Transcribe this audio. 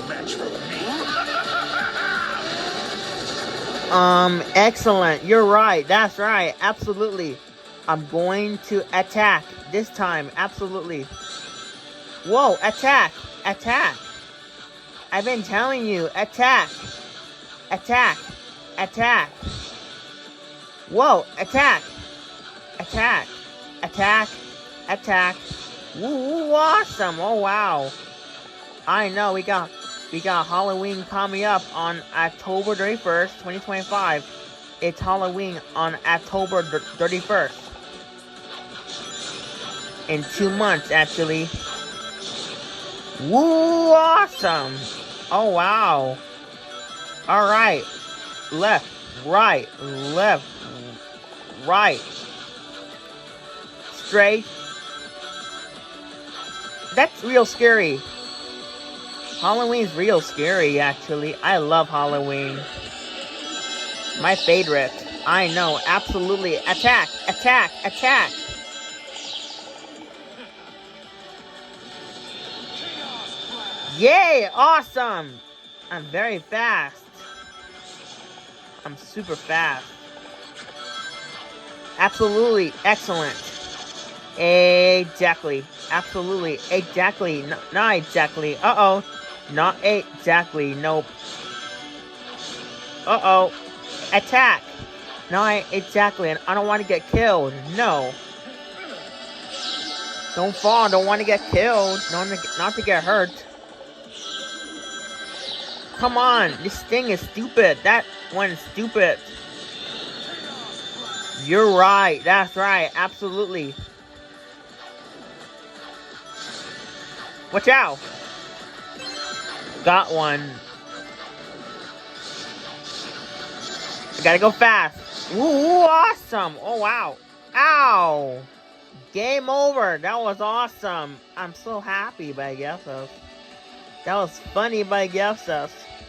match for me. Excellent. You're right. That's right. Absolutely. I'm going to attack this time. Absolutely. Whoa, attack. Attack. I've been telling you. Attack. Attack. Attack. Whoa, attack. Attack. Attack. Attack. Woo, awesome. Oh, wow. I know, we got Halloween coming up on October 31st, 2025. It's Halloween on October 31st. In 2 months, actually. Woo, awesome. Oh, wow. Alright. Left, right, straight. That's real scary. Halloween's real scary, actually. I love Halloween. My favorite. I know, absolutely. Attack, attack, attack. Yay, awesome. I'm very fast. I'm super fast. Absolutely, excellent. Exactly. Absolutely. Exactly. No, not exactly. Uh-oh. Not exactly. Nope. Uh-oh. Attack. Not exactly. And I don't want to get killed. No. Don't fall. Don't want to get killed. Not to get hurt. Come on. This thing is stupid. That one is stupid. You're right. That's right. Absolutely. Watch out. Got one. I gotta go fast. Ooh, awesome. Oh, wow. Ow. Game over. That was awesome. I'm so happy by Yessos. That was funny by Yessos.